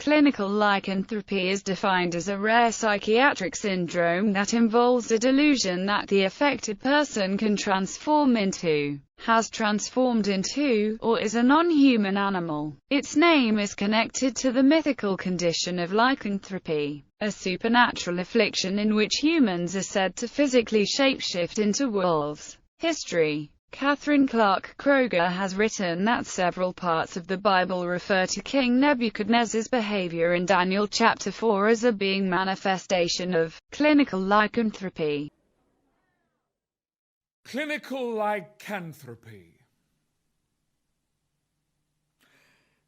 Clinical lycanthropy is defined as a rare psychiatric syndrome that involves a delusion that the affected person can transform into, has transformed into, or is a non-human animal. Its name is connected to the mythical condition of lycanthropy, a supernatural affliction in which humans are said to physically shapeshift into wolves. History. Catherine Clark Kroger has written that several parts of the Bible refer to King Nebuchadnezzar's behavior in Daniel chapter 4 as a being manifestation of clinical lycanthropy. Clinical lycanthropy.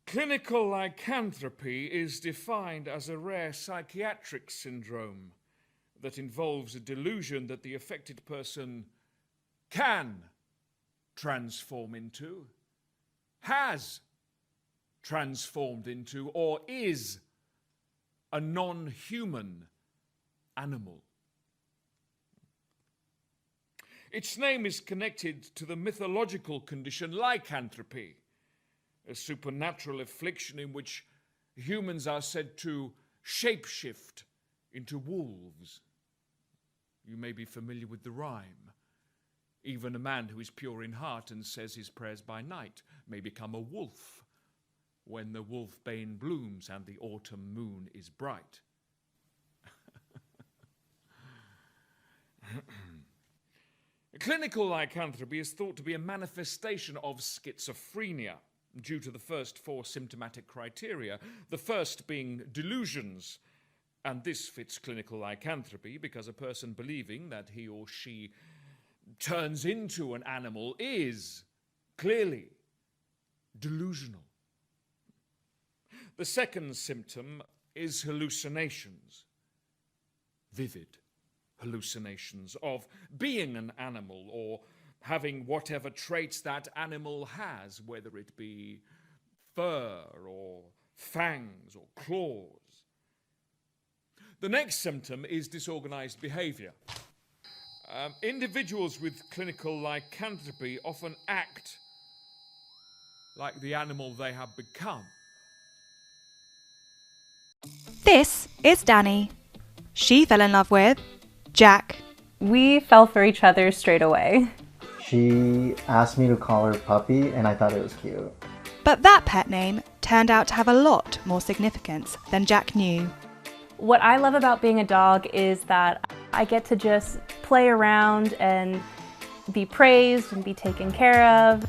Clinical lycanthropy is defined as a rare psychiatric syndrome that involves a delusion that the affected person can transform into, has transformed into, or is a non-human animal. Its name is connected to the mythological condition lycanthropy, a supernatural affliction in which humans are said to shapeshift into wolves. You may be familiar with the rhyme. Even a man who is pure in heart and says his prayers by night may become a wolf when the wolfbane blooms and the autumn moon is bright. Clinical lycanthropy is thought to be a manifestation of schizophrenia due to the first four symptomatic criteria, the first being delusions. And this fits clinical lycanthropy because a person believing that he or she turns into an animal is clearly delusional. The second symptom is hallucinations, vivid hallucinations of being an animal or having whatever traits that animal has, whether it be fur or fangs or claws. The next symptom is disorganized behavior. Individuals with clinical lycanthropy often act like the animal they have become. This is Danny. She fell in love with Jack. We fell for each other straight away. She asked me to call her puppy, and I thought it was cute. But that pet name turned out to have a lot more significance than Jack knew. What I love about being a dog is that I get to just play around and be praised and be taken care of.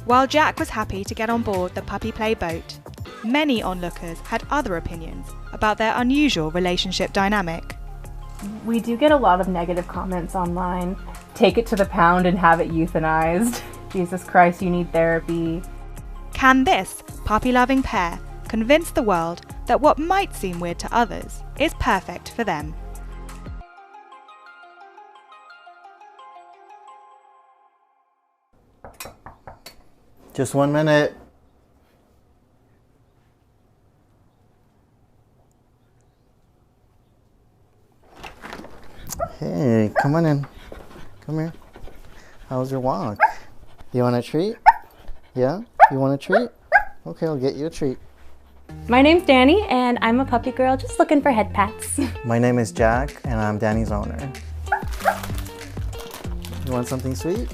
While Jack was happy to get on board the puppy play boat, many onlookers had other opinions about their unusual relationship dynamic. We do get a lot of negative comments online. Take it to the pound and have it euthanized. Jesus Christ, you need therapy. Can this puppy-loving pair convince the world that what might seem weird to others is perfect for them? Just 1 minute. Hey, come on in. Come here. How was your walk? You want a treat? Yeah? You want a treat? Okay, I'll get you a treat. My name's Danny, and I'm a puppy girl just looking for head pats. My name is Jack, and I'm Danny's owner. You want something sweet?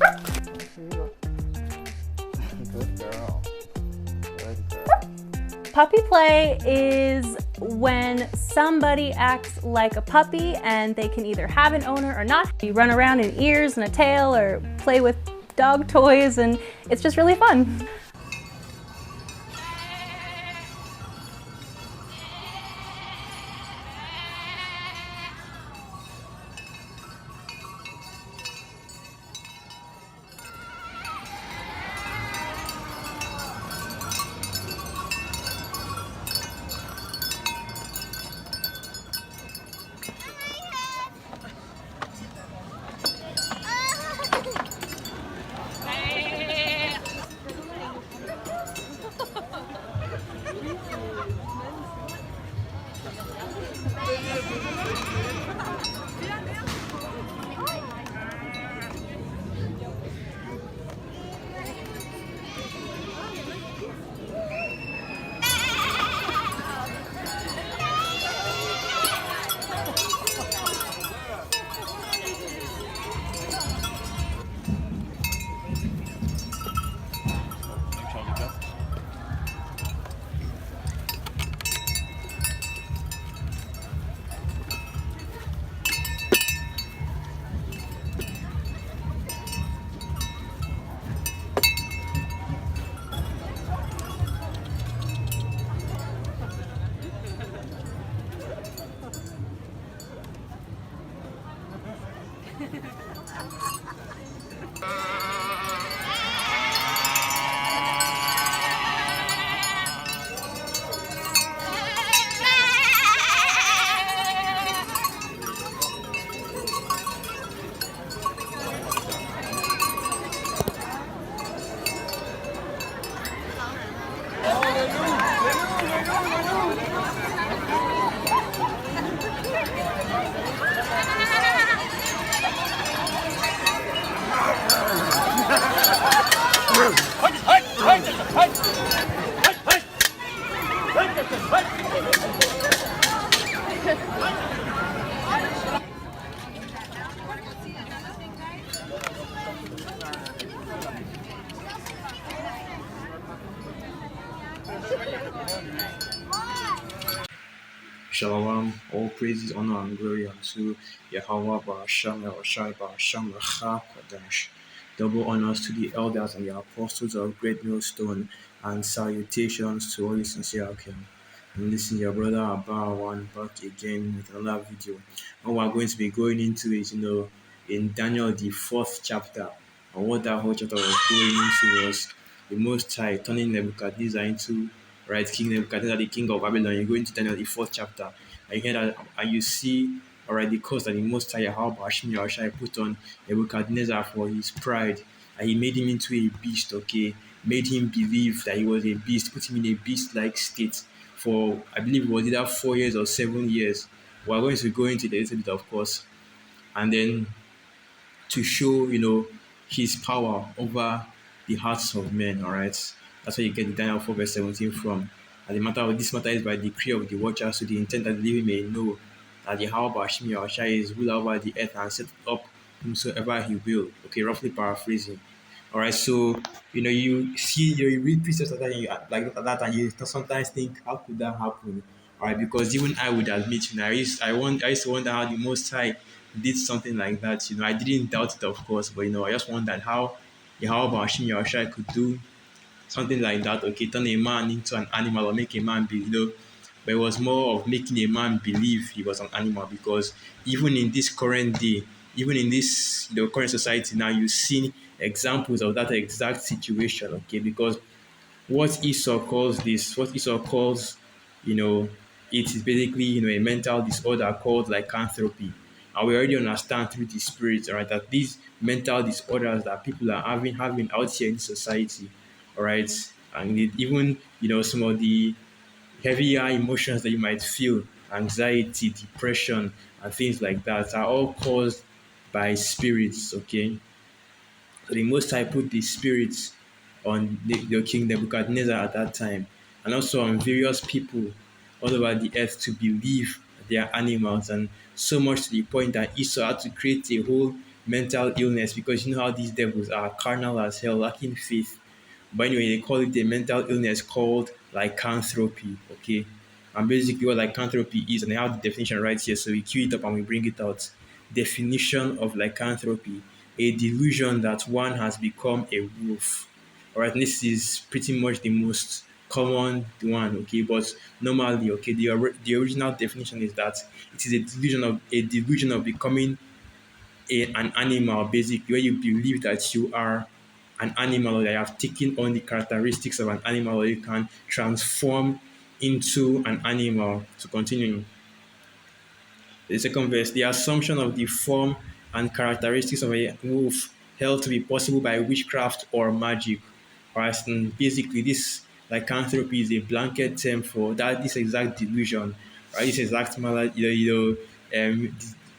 Good girl. Good girl. Puppy play is when somebody acts like a puppy and they can either have an owner or not. You run around in ears and a tail or play with dog toys, and it's just really fun. Shalom, all praises, honor, and glory unto Yahweh Ba'asham Yahushai Ba'asham Racha Kadash. Double honors to the elders and the apostles of Great Millstone, and salutations to all you sincere Akim. And listen, your brother Abba one back again with another video. And we're going to be going into is, in Daniel the 4th chapter. And what that whole chapter was going into was the Most High turning Nebuchadnezzar into King Nebuchadnezzar, the king of Babylon. You go into Daniel the 4th chapter, and you hear that, and you see, the curse that the Most High Yahweh put on Nebuchadnezzar for his pride, and he made him into a beast. Made him believe that he was a beast, put him in a beast-like state for, I believe it was either 4 years or 7 years. We're going to go into the little bit, of course, and then to show, his power over the hearts of men. All right, that's where you get the Daniel 4 verse 17 from. And this matter is by decree of the watchers, to the intent that the living may know that Yahweh Ba'ashim Yahushai is ruler over the earth and set up whomsoever he will. Okay, roughly paraphrasing. All right, so you see, you read precepts like that, and you sometimes think, how could that happen? All right, because even I would admit, I used to wonder how the Most High did something like that. I didn't doubt it, of course, but I just wondered how Yahweh Ba'ashim Yahushai could do something like that. Okay, turn a man into an animal or make a man be, but it was more of making a man believe he was an animal, because even in this current day, even in this current society now, you see examples of that exact situation. Okay, because what Esau calls, it is basically a mental disorder called lycanthropy. And we already understand through the spirits, all right, that these mental disorders that people are having out here in society, all right, and even some of the heavier emotions that you might feel, anxiety, depression, and things like that, are all caused by spirits. Okay, so the Most High put the spirits on the King Nebuchadnezzar at that time, and also on various people all over the earth to believe they are animals, and so much to the point that Esau had to create a whole mental illness, because you know how these devils are carnal as hell, lacking faith. But anyway, they call it a mental illness called lycanthropy. Okay, and basically what lycanthropy is, and I have the definition right here, so we cue it up and we bring it out. Definition of lycanthropy: a delusion that one has become a wolf. All right, this is pretty much the most common one. Okay, but normally, okay, the original definition is that it is a delusion of becoming an animal, basically, where you believe that you are an animal, or that you have taken on the characteristics of an animal, or you can transform into an animal. So continuing. The second verse: the assumption of the form and characteristics of a wolf held to be possible by witchcraft or magic. Alright, and basically this lycanthropy is a blanket term for this exact delusion, right? This exact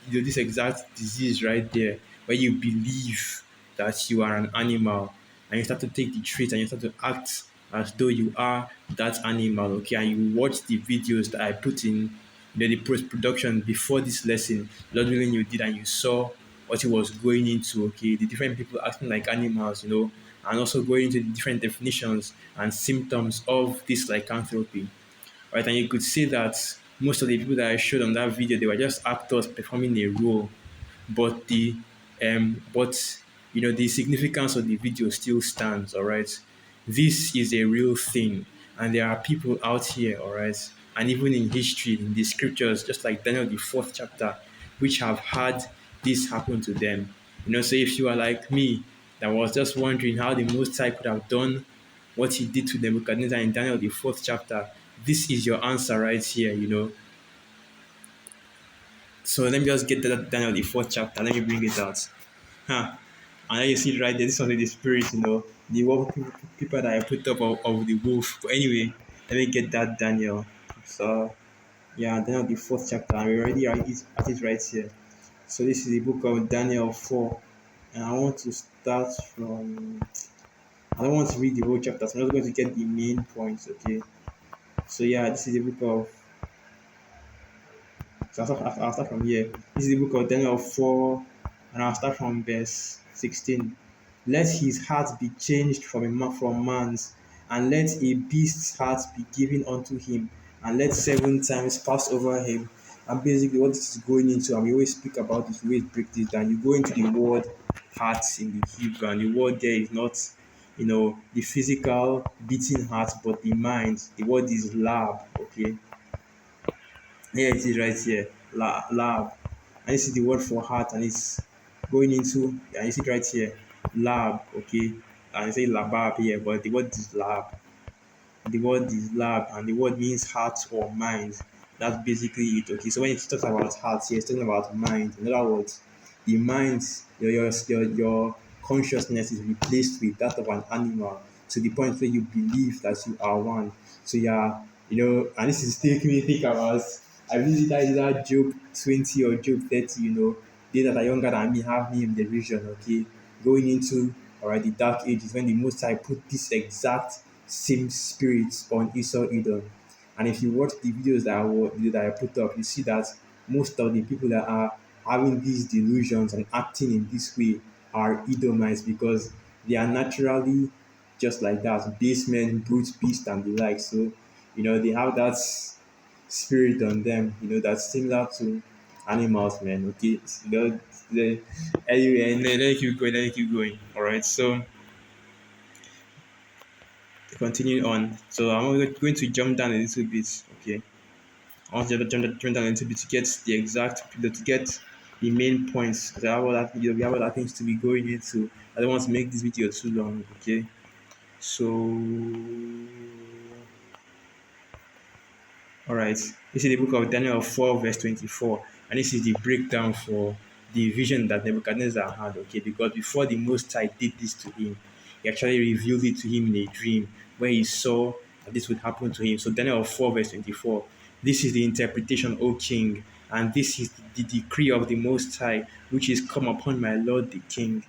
this exact disease right there, where you believe that you are an animal, and you start to take the traits and you start to act as though you are that animal. Okay, and you watch the videos that I put in the post-production before this lesson, Lord willing, you did, and you saw what it was going into. Okay, the different people acting like animals, and also going into the different definitions and symptoms of this lycanthropy. Right, and you could see that most of the people that I showed on that video, they were just actors performing a role, but the significance of the video still stands. All right, this is a real thing, and there are people out here, all right, and even in history, in the scriptures, just like Daniel the 4th chapter, which have had this happened to them. So if you are like me, that was just wondering how the Most High could have done what he did to Nebuchadnezzar in Daniel the 4th chapter, this is your answer right here. So let me just get that Daniel the 4th chapter. Let me bring it out. Huh. And then you see it right there. This was the spirit. The people that I put up of the wolf. But anyway, let me get that Daniel. So yeah, Daniel the 4th chapter. And we already at it right here. So this is the book of Daniel 4. And I want to start from, I don't want to read the whole chapter, so I'm just going to get the main points, okay? So yeah, this is the book of, so I'll start from here. This is the book of Daniel 4, and I'll start from verse 16. Let his heart be changed from man's, and let a beast's heart be given unto him, and let 7 times pass over him. And basically, what this is going into, and we always speak about this, we always break this down. You go into the word heart in the Hebrew, and the word there is not, the physical beating heart, but the mind. The word is lab, okay? Here it is right here, lab. And this is the word for heart, and it's going into, yeah, you see it right here, lab, okay? And I say labab here, but the word is lab. The word is lab, and the word means heart or mind. That's basically it, okay? So when it talks about heart here, it's talking about mind. In other words, the mind, your consciousness is replaced with that of an animal to the point where you believe that you are one. So yeah, and this is taking me think about, I believe that is that Job 20 or Job 30, they that are younger than me have me in the vision, okay? Going into, all right, the dark ages when the Most High put this exact same spirit on Esau Edom. And if you watch the videos that I put up, you see that most of the people that are having these delusions and acting in this way are Edomites, because they are naturally just like that, basemen, brute beast, and the like. So, they have that spirit on them, that's similar to animals, man. Okay, anyway, let me keep going. All right, so continuing on. So I'm going to jump down a little bit. Okay, I want to jump down a little bit to get the exact, to get the main points. Because we have other things to be going into. I don't want to make this video too long. Okay, so all right, this is the book of Daniel 4, verse 24, and this is the breakdown for the vision that Nebuchadnezzar had, okay? Because before the Most High did this to him, he actually revealed it to him in a dream where he saw that this would happen to him. So Daniel 4, verse 24, this is the interpretation, O king, and this is the decree of the Most High, which is come upon my Lord the king,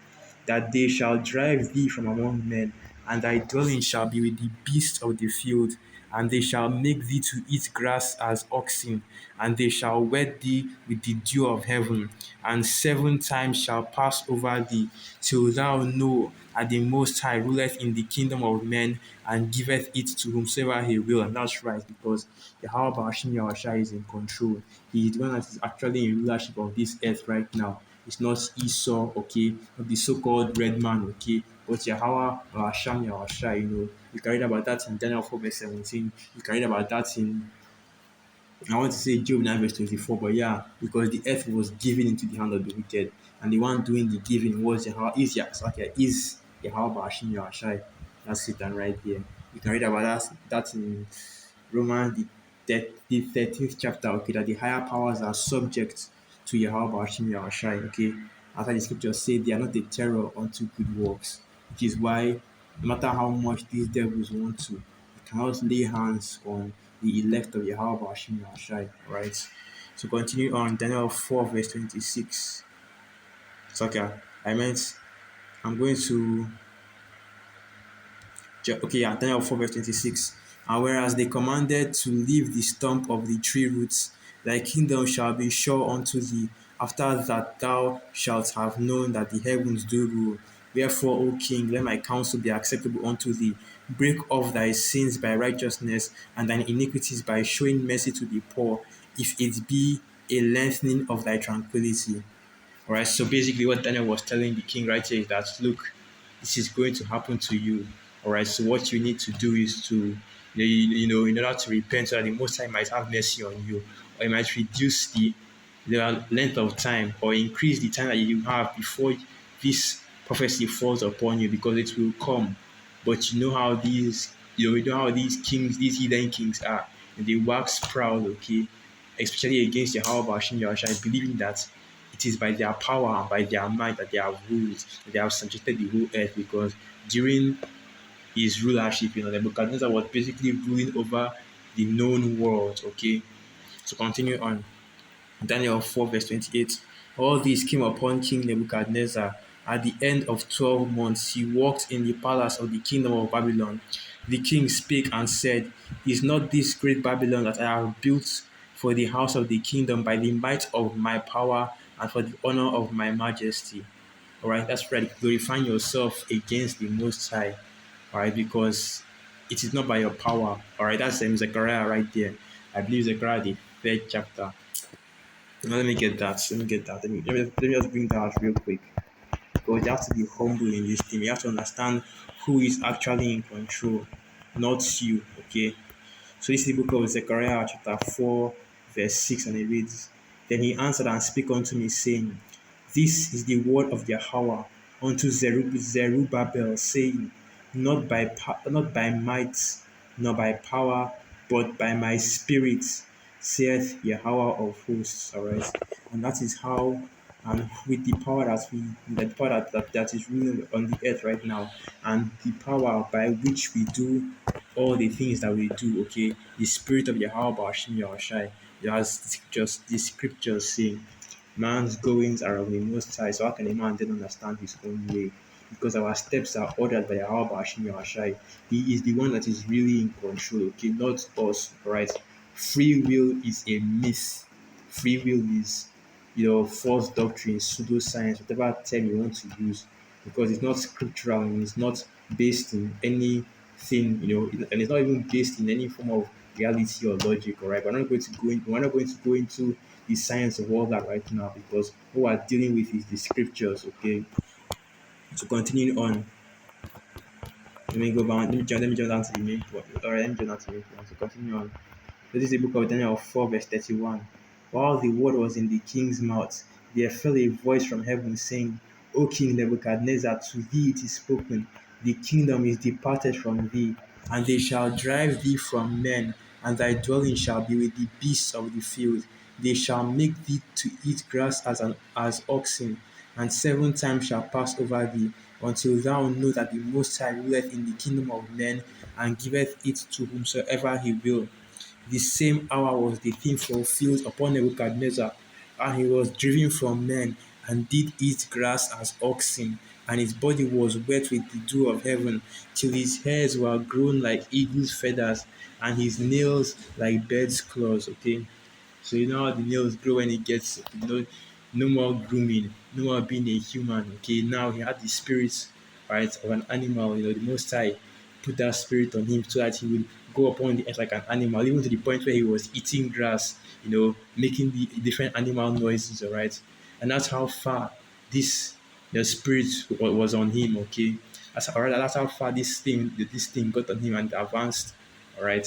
that they shall drive thee from among men, and thy dwelling shall be with the beasts of the field, and they shall make thee to eat grass as oxen, and they shall wet thee with the dew of heaven, and 7 times shall pass over thee, till thou know that the Most High ruleth in the kingdom of men, and giveth it to whomsoever he will. And that's right, because Yahweh Bashim Yahushua is in control. He is the one that is actually in rulership of this earth right now. It's not Esau, okay, not the so-called red man, okay, but Yahweh Basham Yahushua, You can read about that in Daniel 4, verse 17. You can read about that in, I want to say Job 9, verse 24, but yeah, because the earth was given into the hand of the wicked, and the one doing the giving was Yahweh, is Yahweh Bashim Yahushua. That's it, and right there. You can read about that in Romans, the 13th chapter, okay, that the higher powers are subject to Yahweh Bashim Yahushua, okay. After the scriptures say they are not a terror unto good works, which is why no matter how much these devils want to, they cannot lay hands on the elect of Yahweh Bashim Yahushua, right? So continue on, Daniel 4, verse 26. So okay, I'm going to, okay, yeah, Daniel 4, verse 26. And whereas they commanded to leave the stump of the tree roots, thy kingdom shall be sure unto thee, after that thou shalt have known that the heavens do rule. Wherefore, O king, let my counsel be acceptable unto thee. Break off thy sins by righteousness, and thine iniquities by showing mercy to the poor, if it be a lengthening of thy tranquility. All right, so basically what Daniel was telling the king right here is that, look, this is going to happen to you. All right, so what you need to do is to, in order to repent so that the Most High might have mercy on you, or it might reduce the the length of time, or increase the time that you have before this prophecy falls upon you, because it will come. But you know how these kings, these heathen kings are. And they wax proud, okay, especially against Yahweh Hashem Yahushua, believing that it is by their power and by their might that they have ruled, that they have subjected the whole earth, because during his rulership, Nebuchadnezzar was basically ruling over the known world, okay? So continue on. Daniel 4 verse 28. All these came upon King Nebuchadnezzar. At the end of 12 months, he walked in the palace of the kingdom of Babylon. The king spake and said, Is not this great Babylon that I have built for the house of the kingdom by the might of my power and for the honor of my majesty? All right, that's right. Glorifying yourself against the Most High. All right, because it is not by your power. All right, that's Zechariah right there. I believe Zechariah, the 3rd chapter. Now, let me get that. Let me just bring that out real quick. Because you have to be humble in this thing. You have to understand who is actually in control, not you. Okay. So this is the book of Zechariah, chapter 4, verse 6, and it reads, Then he answered and spake unto me, saying, This is the word of Yahweh unto Zerubbabel, saying, not by might, nor by power, but by my spirit, saith Yahweh of hosts. All right, and that is how, and with the power that is ruling on the earth right now, and the power by which we do all the things that we do, okay, the spirit of Yahweh Bashim Yahushai, as just the scriptures say, man's goings are of the Most High, so how can a man then understand his own way? Because our steps are ordered by Yahweh Bashim Yahushai. He is the one that is really in control, okay, not us, right? Free will is a myth. Free will is, false doctrine, pseudoscience, whatever term you want to use, because it's not scriptural and it's not based in anything, and it's not even based in any form of reality or logic. All right, we're not going to go into the science of all that right now, because what we're dealing with is the scriptures. Okay, so continuing on, let me go back. Let me jump down to the main point. All right, let me jump down to the main point. So continue on. So this is the book of Daniel 4 verse 31. While the word was in the king's mouth, there fell a voice from heaven saying, O King Nebuchadnezzar, to thee it is spoken, the kingdom is departed from thee, and they shall drive thee from men, and thy dwelling shall be with the beasts of the field. They shall make thee to eat grass as oxen, and 7 times shall pass over thee, until thou know that the Most High ruleth in the kingdom of men, and giveth it to whomsoever he will. The same hour was the thing fulfilled upon Nebuchadnezzar, and he was driven from men, and did eat grass as oxen, and his body was wet with the dew of heaven, till his hairs were grown like eagle's feathers, and his nails like bird's claws. Okay, so you know how the nails grow when it gets, no more grooming, no more being a human. Okay, now he had the spirit, right, of an animal. The Most High put that spirit on him so that he would go upon the earth like an animal, even to the point where he was eating grass, making the different animal noises, all right? And that's how far the spirit was on him, okay? That's how far this thing got on him and advanced, all right,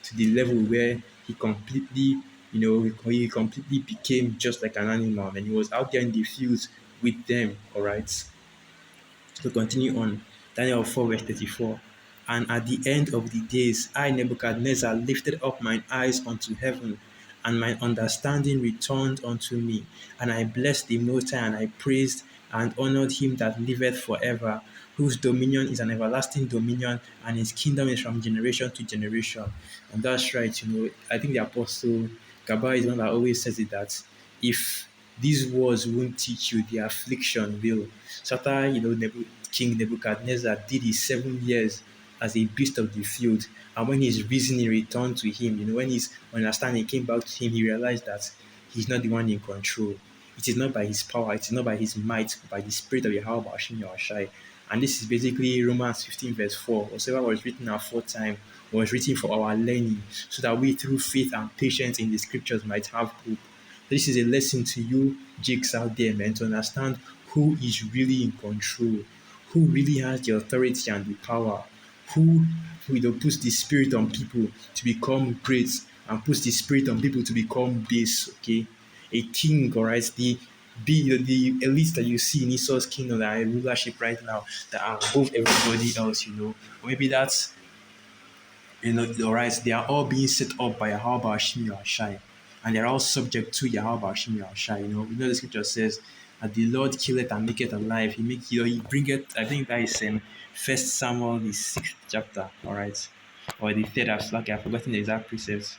to the level where he completely, he completely became just like an animal, and he was out there in the fields with them, all right? To continue on, Daniel 4 verse 34. And at the end of the days, I, Nebuchadnezzar, lifted up mine eyes unto heaven, and my understanding returned unto me. And I blessed the Most High, and I praised and honored him that liveth forever, whose dominion is an everlasting dominion, and his kingdom is from generation to generation. And that's right, I think the Apostle Gabbai is one that always says it, that if these words won't teach you, the affliction will. So after, King Nebuchadnezzar did his 7 years as a beast of the field, and when his reasoning returned to him, when his understanding came back to him, he realized that he's not the one in control. It is not by his power, it is not by his might, but by the spirit of Yahweh Bashim Yahushai. And this is basically Romans 15 verse 4. Whatever was written aforetime was written for our learning, so that we through faith and patience in the scriptures might have hope. This is a lesson to you Jakes out there, man, to understand who is really in control, who really has the authority and the power, who puts the spirit on people to become great and puts the spirit on people to become base, okay? a king, all right, the elites that you see in Esau's kingdom that are in rulership right now that are above everybody else, or maybe that's all right, they are all being set up by Yahweh Hashem Yahushai, and they're all subject to Yahweh Hashem Yahushai. The scripture says that the Lord killeth and maketh alive. He bringeth. I think that is in First Samuel the 6th chapter. All right, or the third. I've forgotten the exact precepts.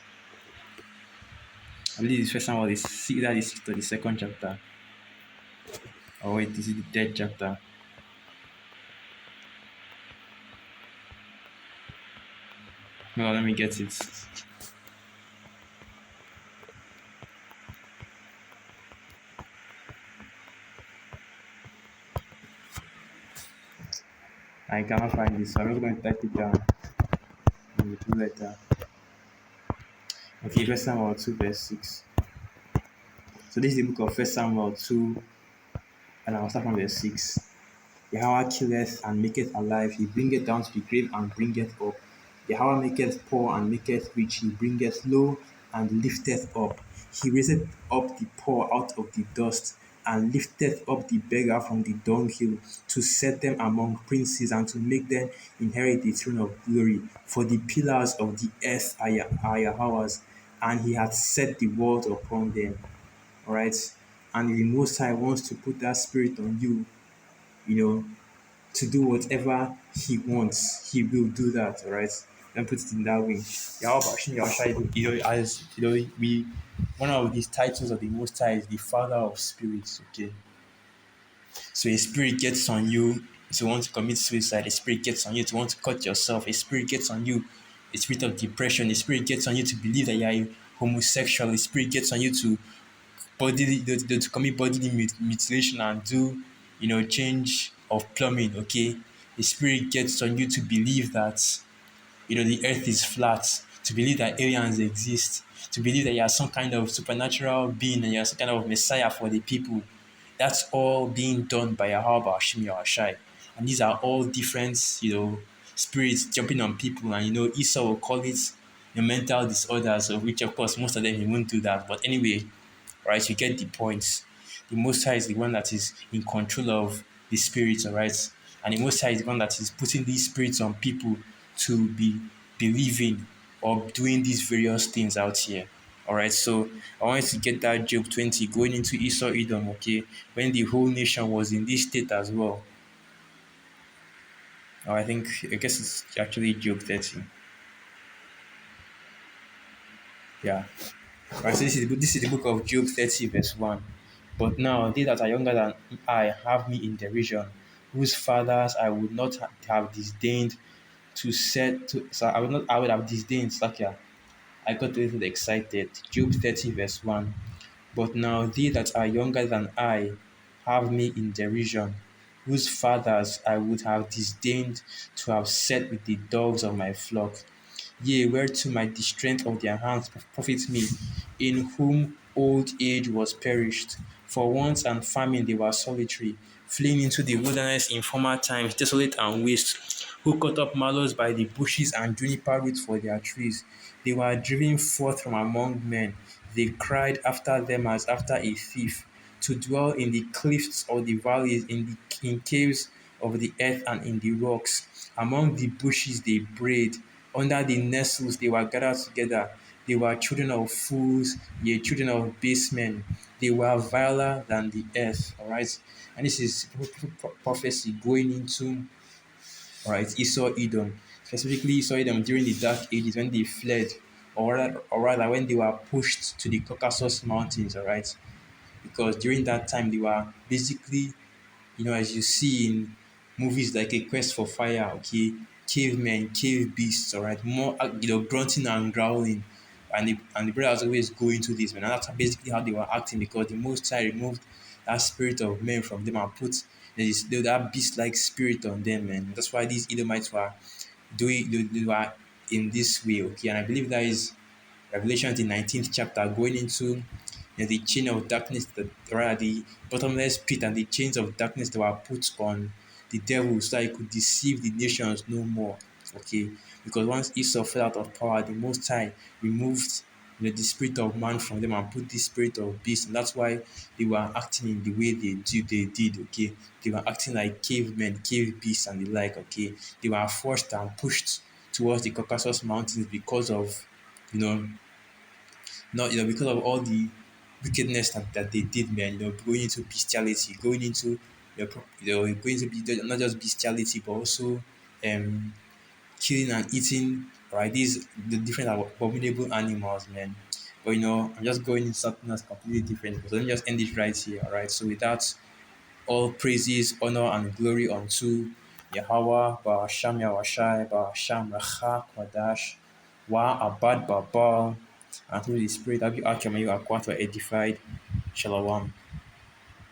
I believe it's First Samuel that is the second chapter. Oh wait, this is the third chapter. No, let me get it. I cannot find this, so I'm just going to type it down. Later. Okay, First Samuel 2 verse 6. So this is the book of First Samuel 2, and I'll start from verse 6. Yahweh killeth and maketh alive, he bringeth down to the grave and bringeth up. Yahweh maketh poor and maketh rich, he bringeth low and lifteth up. He raiseth up the poor out of the dust, and lifteth up the beggar from the dunghill, to set them among princes, and to make them inherit the throne of glory. For the pillars of the earth are Yahweh's, and he hath set the world upon them. Alright? And the Most High wants to put that spirit on you, to do whatever he wants. He will do that, alright? Don't put it in that way. One of these titles of the Most High is the Father of Spirits, okay? So a spirit gets on you to want to commit suicide, a spirit gets on you to want to cut yourself, a spirit gets on you, a spirit of depression, a spirit gets on you to believe that you are a homosexual, a spirit gets on you to commit bodily mutilation and do, change of plumbing, okay? The spirit gets on you to believe that, the earth is flat, to believe that aliens exist, to believe that you are some kind of supernatural being and you are some kind of messiah for the people. That's all being done by Yahweh Hashem Yahushai. And these are all different, spirits jumping on people. And, Esau will call it mental disorders, of which, of course, most of them he won't do that. But anyway, right, you get the point. The Most High is the one that is in control of the spirits, all right? And the Most High is the one that is putting these spirits on people to be believing or doing these various things out here. All right, so I wanted to get that Job 20 going into Esau Edom, okay, when the whole nation was in this state as well. I guess it's actually Job 30. Yeah. Right, so this is the book of Job 30 verse 1. But now they that are younger than I have me in derision, whose fathers I would not have disdained to set to. So I would have disdained. I got a little excited. Job 30 verse 1. But now they that are younger than I have me in derision, whose fathers I would have disdained to have set with the dogs of my flock. Yea, whereto might the strength of their hands profit me, in whom old age was perished. For want and famine they were solitary, fleeing into the wilderness in former times, desolate and waste, who cut up mallows by the bushes and juniper roots for their trees. They were driven forth from among men. They cried after them as after a thief, to dwell in the cliffs of the valleys, in caves of the earth and in the rocks. Among the bushes they brayed, under the nettles they were gathered together. They were children of fools, yea, children of base men. They were viler than the earth. All right, and this is prophecy going into, all right, Esau Edom, specifically Esau Edom during the Dark Ages when they fled, or rather when they were pushed to the Caucasus Mountains. All right, because during that time they were basically, as you see in movies like A Quest for Fire, okay, cavemen, cave beasts, all right, more, grunting and growling, and the brothers always go into this, man, and that's basically how they were acting, because the Most High removed that spirit of men from them and put that beast-like spirit on them, man. That's why these Edomites were they were in this way, okay, and I believe that is Revelation, the 19th chapter, going into the chain of darkness, the bottomless pit, and the chains of darkness that were put on the devil so that he could deceive the nations no more. Okay, because once Esau fell out of power, the Most High removed the spirit of man from them and put the spirit of beast. And that's why they were acting in the way they did, okay? They were acting like cavemen, cave beasts and the like, okay? They were forced and pushed towards the Caucasus Mountains because of, you know, not, because of all the wickedness that they did, man, going into bestiality, going into, going to be not just bestiality, but also um killing and eating, right? These the different abominable animals, man. But I'm just going into something that's completely different. So let me just end it right here, all right? So with that, all praises, honor, and glory unto Yahweh, Ba'asham Yahwashai, Ba'asham Racha, Kwadash, Wa Abad Babal, and through the Spirit, Abi Akim, you are quite edified. Shalom.